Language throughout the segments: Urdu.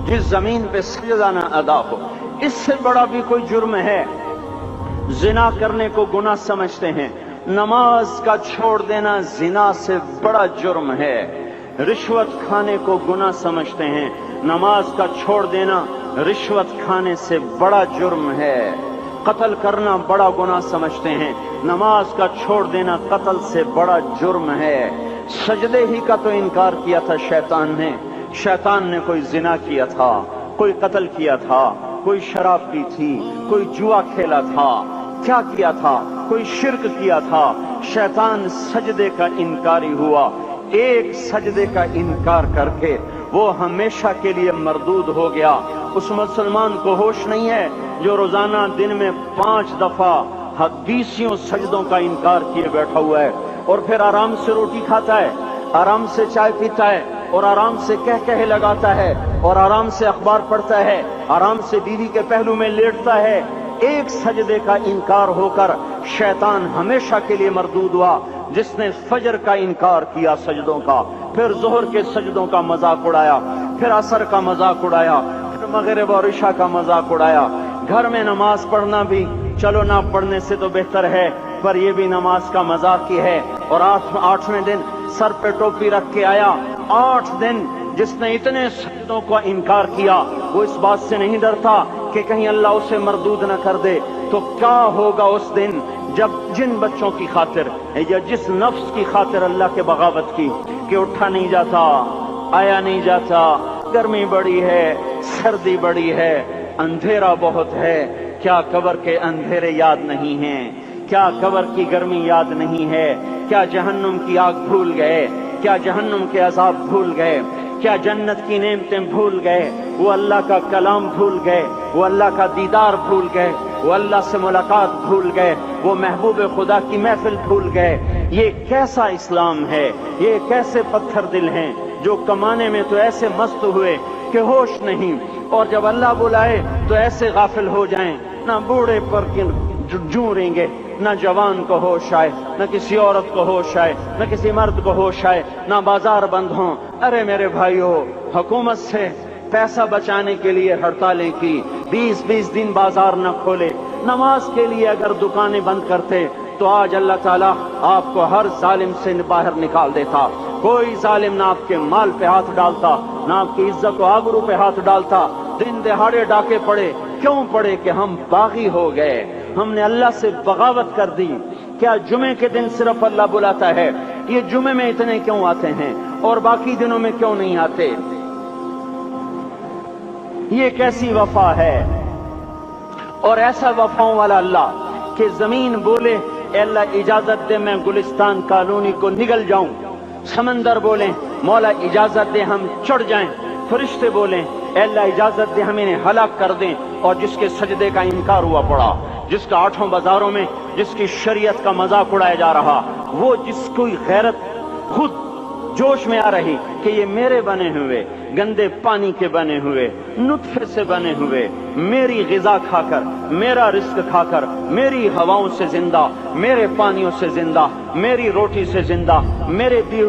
جس زمین پہ سجدہ نہ ادا ہو، اس سے بڑا بھی کوئی جرم ہے؟ زنا کرنے کو گناہ سمجھتے ہیں، نماز کا چھوڑ دینا زنا سے بڑا جرم ہے۔ رشوت کھانے کو گناہ سمجھتے ہیں، نماز کا چھوڑ دینا رشوت کھانے سے بڑا جرم ہے۔ قتل کرنا بڑا گناہ سمجھتے ہیں، نماز کا چھوڑ دینا قتل سے بڑا جرم ہے۔ سجدے ہی کا تو انکار کیا تھا شیطان نے کوئی زنا کیا تھا، کوئی قتل کیا تھا، کوئی شراب پی تھی، کوئی جوا کھیلا تھا، کیا کیا تھا؟ کوئی شرک کیا تھا۔ شیطان سجدے کا انکاری ہوا، ایک سجدے کا انکار کر کے وہ ہمیشہ کے لیے مردود ہو گیا۔ اس مسلمان کو ہوش نہیں ہے جو روزانہ دن میں 5 دفعہ 20 سجدوں کا انکار کیے بیٹھا ہوا ہے، اور پھر آرام سے روٹی کھاتا ہے، آرام سے چائے پیتا ہے، اور آرام سے کہہ لگاتا ہے، اور آرام سے اخبار پڑھتا ہے، آرام سے بیوی کے پہلو میں لیٹتا ہے۔ ایک سجدے کا انکار ہو کر شیطان ہمیشہ کے لیے مردود ہوا۔ جس نے فجر کا انکار کیا سجدوں کا، پھر ظہر کے سجدوں کا مذاق اڑایا، پھر عصر کا مذاق اڑایا، پھر مغرب اور عشاء کا مذاق اڑایا۔ گھر میں نماز پڑھنا بھی چلو نہ پڑھنے سے تو بہتر ہے، پر یہ بھی نماز کا مذاق ہی ہے۔ اور 8ویں دن سر پہ ٹوپی رکھ کے آیا۔ 8 دن جس نے اتنے سجدوں کا انکار کیا، وہ اس بات سے نہیں ڈرتا کہ کہیں اللہ اسے مردود نہ کر دے، تو کیا ہوگا اس دن جب جن بچوں کی خاطر یا جس نفس کی خاطر اللہ کے بغاوت کی کہ اٹھا نہیں جاتا، آیا نہیں جاتا، گرمی بڑی ہے، سردی بڑی ہے، اندھیرا بہت ہے، کیا قبر کے اندھیرے یاد نہیں ہیں؟ کیا قبر کی گرمی یاد نہیں ہے؟ کیا جہنم کی آگ بھول گئے؟ کیا جہنم کے عذاب بھول گئے؟ کیا جنت کی نعمتیں بھول گئے؟ وہ اللہ کا کلام بھول گئے، وہ اللہ کا دیدار بھول گئے، وہ اللہ سے ملاقات بھول گئے، وہ محبوب خدا کی محفل بھول گئے۔ یہ کیسا اسلام ہے؟ یہ کیسے پتھر دل ہیں جو کمانے میں تو ایسے مست ہوئے کہ ہوش نہیں، اور جب اللہ بلائے تو ایسے غافل ہو جائیں، نہ بوڑھے پر جوں رہیں گے، نہ جوان کو ہوش آئے، نہ کسی عورت کو ہوش آئے، نہ کسی مرد کو ہوش آئے، نہ بازار بند ہوں۔ ارے میرے بھائیو، حکومت سے پیسہ بچانے کے لیے ہڑتالیں کی، 20 دن بازار نہ کھولے، نماز کے لیے اگر دکانیں بند کرتے تو آج اللہ تعالیٰ آپ کو ہر ظالم سے باہر نکال دیتا۔ کوئی ظالم نہ آپ کے مال پہ ہاتھ ڈالتا، نہ آپ کی عزت و آبرو پہ ہاتھ ڈالتا۔ دن دہاڑے ڈاکے پڑے، کیوں پڑے؟ کہ ہم باغی ہو گئے، ہم نے اللہ سے بغاوت کر دی۔ کیا جمعے کے دن صرف اللہ بلاتا ہے؟ یہ جمعے میں اتنے کیوں آتے ہیں اور باقی دنوں میں کیوں نہیں آتے؟ یہ کیسی وفا ہے؟ اور ایسا وفاؤں والا اللہ کہ زمین بولے اے اللہ اجازت دے میں گلستان کالونی کو نگل جاؤں، سمندر بولیں مولا اجازت دے ہم چڑھ جائیں، فرشتے بولیں اے اللہ اجازت دے ہم انہیں ہلاک کر دیں، اور جس کے سجدے کا انکار ہوا پڑا، جس کا 8 بازاروں میں جس کی شریعت کا مذاق اڑایا جا رہا، وہ جس کوئی غیرت خود جوش میں آ رہی کہ یہ میرے بنے ہوئے گندے پانی کے بنے ہوئے نطفے سے بنے ہوئے، میری غذا کھا کر، میرا رزق کھا کر، میری ہواؤں سے زندہ، میرے پانیوں سے زندہ، میری روٹی سے زندہ، میرے دیے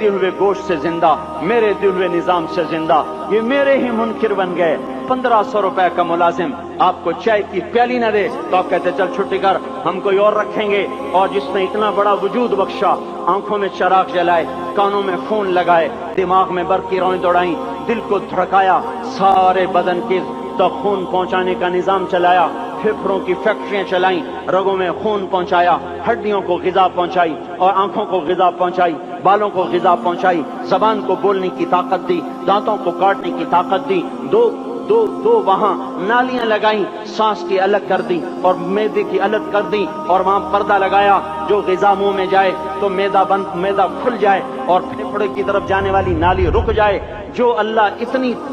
ہوئے گوشت سے زندہ، میرے دیے ہوئے نظام سے زندہ، یہ میرے ہی منکر بن گئے۔ 1500 روپے کا ملازم آپ کو چائے کی پیالی نہ دے تو آپ کہتے چل چھٹی کر، ہم کوئی اور رکھیں گے۔ اور جس نے اتنا بڑا وجود بخشا، آنکھوں میں چراغ جلائے، کانوں میں خون لگائے، دماغ میں برق کی روئیں دوڑائیں، دل کو دھڑکایا، سارے بدن کے تک خون پہنچانے کا نظام چلایا، پھیپھڑوں کی فیکٹریاں چلائیں، رگوں میں خون پہنچایا، ہڈیوں کو غذا پہنچائی، اور آنکھوں کو غذا پہنچائی، بالوں کو غذا پہنچائی، زبان کو بولنے کی طاقت دی، دانتوں کو کاٹنے کی طاقت دی، دو وہاں نالیاں لگائیں، سانس کی الگ کر دی اور معدے کی الگ کر دی، اور وہاں پردہ لگایا، جو غذا منہ میں جائے تو معدہ کھل جائے اور پھیپھڑے کی طرف جانے والی نالی رک جائے۔ جو اللہ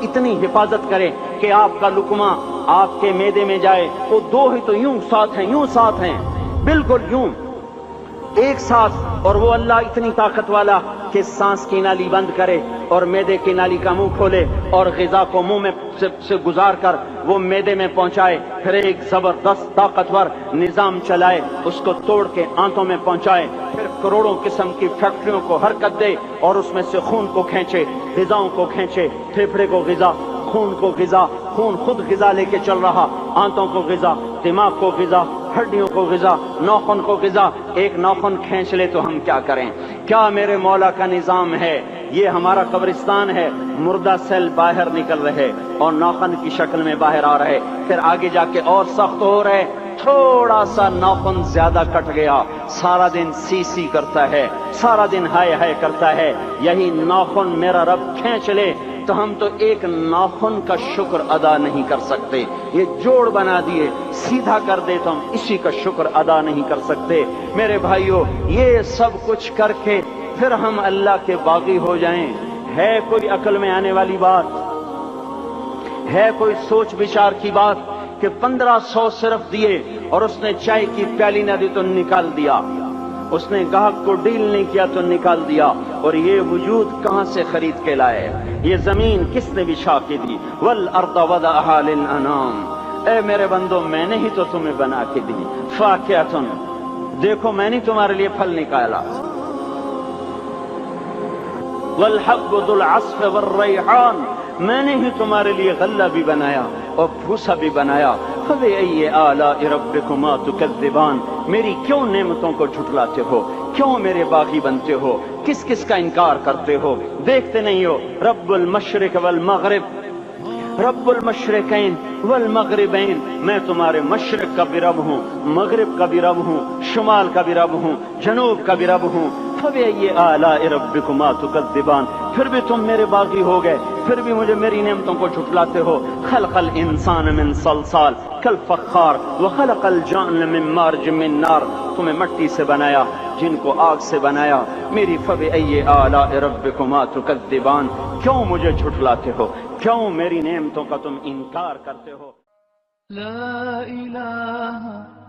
اتنی حفاظت کرے کہ آپ کا لقمہ آپ کے معدے میں جائے، وہ دو ہی تو یوں ساتھ ہیں بالکل یوں ایک ساتھ، اور وہ اللہ اتنی طاقت والا کہ سانس کی نالی بند کرے اور معدے کی نالی کا منہ کھولے اور غذا کو منہ میں سے گزار کر وہ معدے میں پہنچائے، پھر ایک زبردست طاقتور نظام چلائے، اس کو توڑ کے آنتوں میں پہنچائے، پھر کروڑوں قسم کی فیکٹریوں کو حرکت دے اور اس میں سے خون کو کھینچے، غذاؤں کو کھینچے، پھیپھڑے کو غذا، خون کو غذا، خون خود غذا لے کے چل رہا، آنتوں کو غذا، دماغ کو غذا، ہڈیوں کو غذا، ناخن کو غذا۔ ایک ناخن کھینچ لے تو ہم کیا کریں؟ کیا میرے مولا کا نظام ہے؟ یہ ہمارا قبرستان ہے، مردہ سیل باہر نکل رہے اور ناخن کی شکل میں باہر آ رہے، پھر آگے جا کے اور سخت ہو رہے، تھوڑا سا ناخن زیادہ کٹ گیا، سارا دن سی سی کرتا ہے، سارا دن ہائے ہائے کرتا ہے۔ یہی ناخن میرا رب کھینچ لے تو ہم تو ایک ناخن کا شکر ادا نہیں کر سکتے۔ یہ جوڑ بنا دیے، سیدھا کر دے تو ہم اسی کا شکر ادا نہیں کر سکتے۔ میرے بھائیو، یہ سب کچھ کر کے پھر ہم اللہ کے باغی ہو جائیں، ہے کوئی عقل میں آنے والی بات؟ ہے کوئی سوچ بچار کی بات کہ 1500 صرف دیے اور اس نے چائے کی پیالی نہ دی تو نکال دیا، اس نے گاہک کو ڈیل نہیں کیا تو نکال دیا، اور یہ وجود کہاں سے خرید کے لائے؟ یہ زمین کس نے بچھا کے دی؟ والارض وضعها للانام، اے میرے بندو میں نے ہی تو تمہیں بنا کے دی۔ فاکہۃ، دیکھو میں نے تمہارے لیے پھل نکالا، والحب ذو العصف والریحان، میں نے ہی تمہارے لیے غلہ بھی بنایا اور بھوسا بھی بنایا۔ فبأي آلاء ربكما تكذبان، میری کیوں نعمتوں کو جھٹلاتے ہو؟ کیوں میرے باغی بنتے ہو؟ کس کس کا انکار کرتے ہو؟ دیکھتے نہیں ہو رب المشرق والمغرب، رب المشرقین والمغربین، میں تمہارے مشرق کا بھی رب ہوں، مغرب کا بھی رب ہوں، شمال کا بھی رب ہوں، جنوب کا بھی رب ہوں۔ فبأي آلاء ربكما تكذبان، پھر بھی تم میرے باغی ہو گئے، پھر بھی مجھے میری نعمتوں کو جھٹلاتے ہو۔ خلق الانسان من صلصال کالفخار وخلق الجان من مارج من نار، تمہیں مٹی سے بنایا، جن کو آگ سے بنایا۔ میری فبأي آلاء ربكما تكذبان، کیوں مجھے جھٹلاتے ہو؟ کیوں میری نعمتوں کا تم انکار کرتے ہو؟ لا الہ